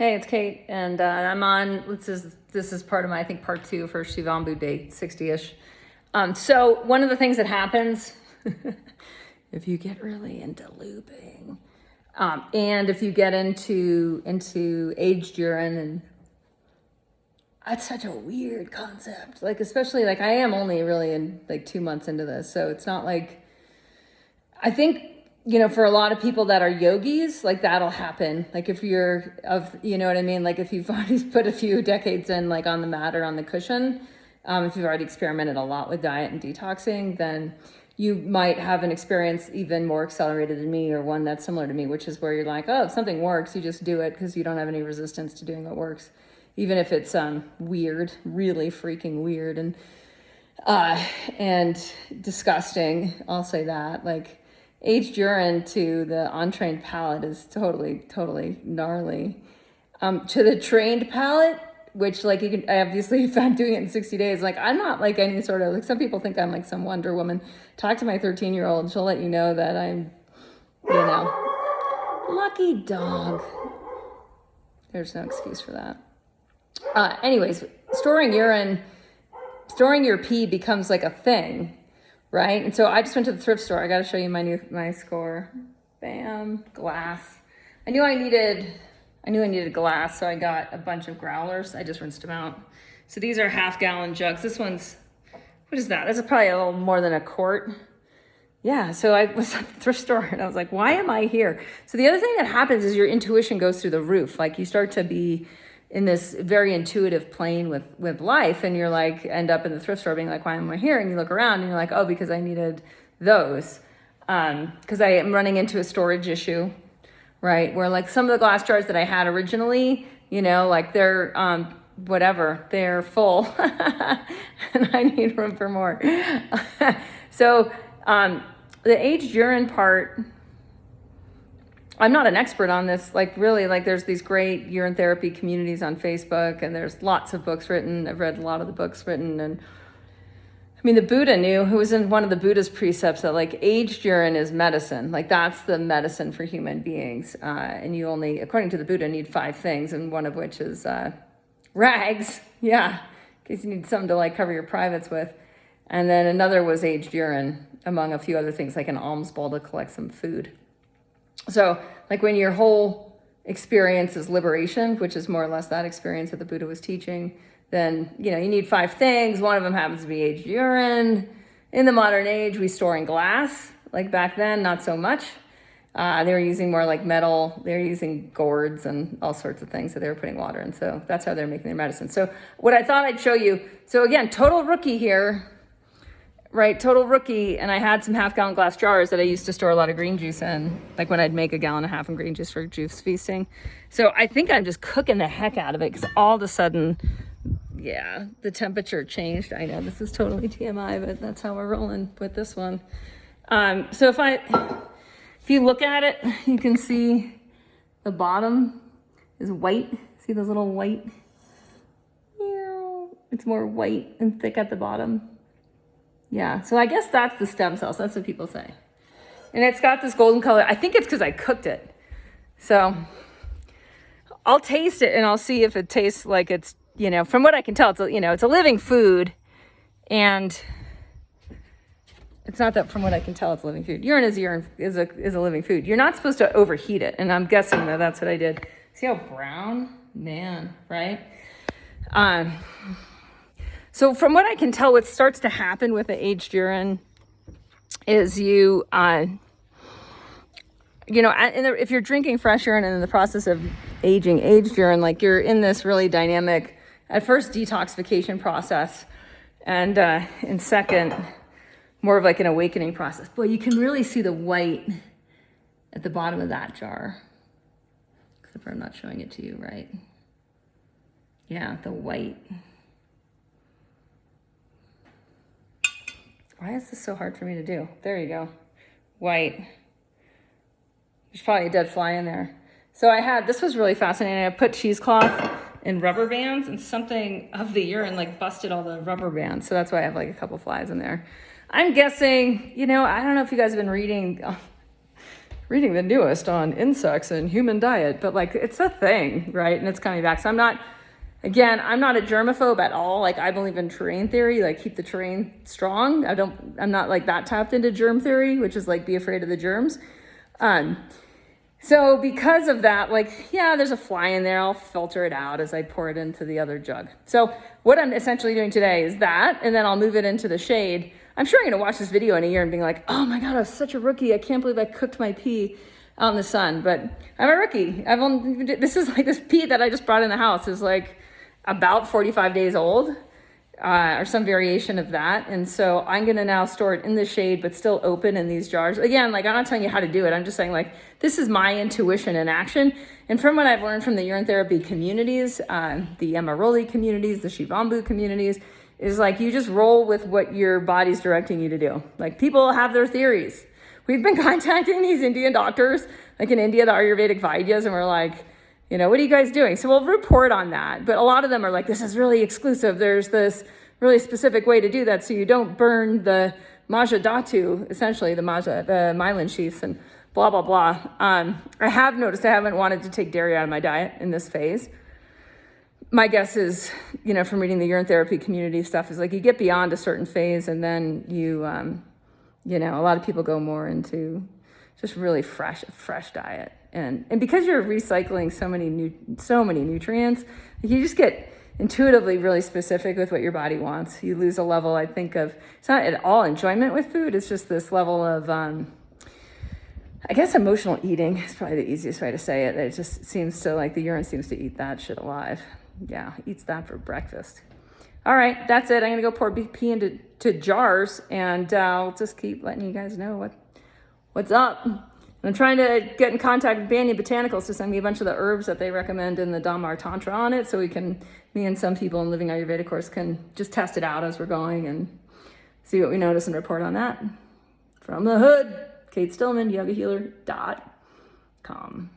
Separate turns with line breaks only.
Hey, it's Kate, and I'm on. This is part of my, I think, part 2 for Shivambu day 60-ish. So one of the things that happens if you get really into looping, and if you get into aged urine, and that's such a weird concept. Like, especially like I am only really in like 2 months into this, so it's not like I think. For a lot of people that are yogis, like that'll happen. Like if you're what I mean? Like if you've already put a few decades in, like on the mat or on the cushion, if you've already experimented a lot with diet and detoxing, then you might have an experience even more accelerated than me, or one that's similar to me, which is where you're like, oh, if something works, you just do it because you don't have any resistance to doing what works. Even if it's weird, really freaking weird and disgusting, I'll say that. Like, aged urine to the untrained palate is totally gnarly. To the trained palate, which like you can, I obviously found doing it in 60 days. Like I'm not like any sort of, like some people think I'm like some Wonder Woman. Talk to my 13-year-old, she'll let you know that I'm, lucky dog. There's no excuse for that. Anyways, storing your pee becomes like a thing. Right? And so I just went to the thrift store. I got to show you my score. Bam, glass. I knew I needed glass, so I got a bunch of growlers. I just rinsed them out. So these are half-gallon jugs. This one's, what is that? That's probably a little more than a quart. Yeah, so I was at the thrift store and I was like, why am I here? So the other thing that happens is your intuition goes through the roof. Like you start to be in this very intuitive plane with life, and you're like, end up in the thrift store being like, why am I here? And you look around and you're like, oh, because I needed those. Because I am running into a storage issue, right? Where like some of the glass jars that I had originally, like they're, they're full and I need room for more. So the aged urine part, I'm not an expert on this, like really, like there's these great urine therapy communities on Facebook, and there's lots of books written. I've read a lot of the books written, and I mean, the Buddha knew, who was in one of the Buddha's precepts, that like aged urine is medicine. Like that's the medicine for human beings. And you only, according to the Buddha, need 5 things, and one of which is rags. Yeah, in case you need something to like cover your privates with. And then another was aged urine, among a few other things, like an alms bowl to collect some food. So like when your whole experience is liberation, which is more or less that experience that the Buddha was teaching, then, you need 5 things. One of them happens to be aged urine. In the modern age, we store in glass. Like back then, not so much. They were using more like metal. They were using gourds and all sorts of things that they were putting water in. So that's how they're making their medicine. So what I thought I'd show you, so again, total rookie here. Right, total rookie, and I had some half-gallon glass jars that I used to store a lot of green juice in, like when I'd make 1.5 gallons in green juice for juice feasting. So I think I'm just cooking the heck out of it, because all of a sudden, yeah, the temperature changed. I know this is totally TMI, but that's how we're rolling with this one. So if you look at it, you can see the bottom is white. See those little white? It's more white and thick at the bottom. Yeah, so I guess that's the stem cells. That's what people say. And it's got this golden color. I think it's because I cooked it. So I'll taste it and I'll see if it tastes like it's, from what I can tell, it's a living food. And it's not that from what I can tell it's living food. Urine is a living food. You're not supposed to overheat it. And I'm guessing that that's what I did. See how brown? Man, right? So from what I can tell, what starts to happen with the aged urine is if you're drinking fresh urine and in the process of aging aged urine, like you're in this really dynamic, at first, detoxification process, and second, more of like an awakening process. Boy, you can really see the white at the bottom of that jar. Except for I'm not showing it to you, right? Yeah, the white. Why is this so hard for me to do? There you go. White. There's probably a dead fly in there. So this was really fascinating. I put cheesecloth in rubber bands, and something of the urine like busted all the rubber bands. So that's why I have like a couple flies in there. I'm guessing, I don't know if you guys have been reading reading the newest on insects and human diet, but like it's a thing, right? And it's coming back. So I'm not a germaphobe at all. Like I believe in terrain theory, like keep the terrain strong. I'm not like that tapped into germ theory, which is like be afraid of the germs. So because of that, like, yeah, there's a fly in there. I'll filter it out as I pour it into the other jug. So what I'm essentially doing today is that, and then I'll move it into the shade. I'm sure I'm going to watch this video in a year and being like, oh my God, I was such a rookie. I can't believe I cooked my pea out in the sun, but I'm a rookie. This pea that I just brought in the house is like about 45 days old. Or some variation of that. And so I'm going to now store it in the shade, but still open in these jars. Again, like I'm not telling you how to do it. I'm just saying like, this is my intuition in action. And from what I've learned from the urine therapy communities, the Emaroli communities, the Shivambu communities, is like, you just roll with what your body's directing you to do. Like people have their theories. We've been contacting these Indian doctors, like in India, the Ayurvedic Vaidyas, and we're like, what are you guys doing? So we'll report on that. But a lot of them are like, this is really exclusive. There's this really specific way to do that so you don't burn the Maja Dhatu, essentially the myelin sheaths and blah, blah, blah. I have noticed I haven't wanted to take dairy out of my diet in this phase. My guess is, from reading the urine therapy community stuff is like you get beyond a certain phase and then you, a lot of people go more into just really fresh diet. And because you're recycling so many nutrients, you just get intuitively really specific with what your body wants. You lose a level, I think, of, it's not at all enjoyment with food. It's just this level of, I guess emotional eating is probably the easiest way to say it. It just seems to like the urine seems to eat that shit alive. Yeah, eats that for breakfast. All right, that's it. I'm gonna go pour pea into jars and I'll just keep letting you guys know what's up. I'm trying to get in contact with Banyan Botanicals to send me a bunch of the herbs that they recommend in the Dhamma Tantra on it, so me and some people in Living Ayurveda course can just test it out as we're going and see what we notice and report on that. From the hood, Kate Stillman, yogahealer.com.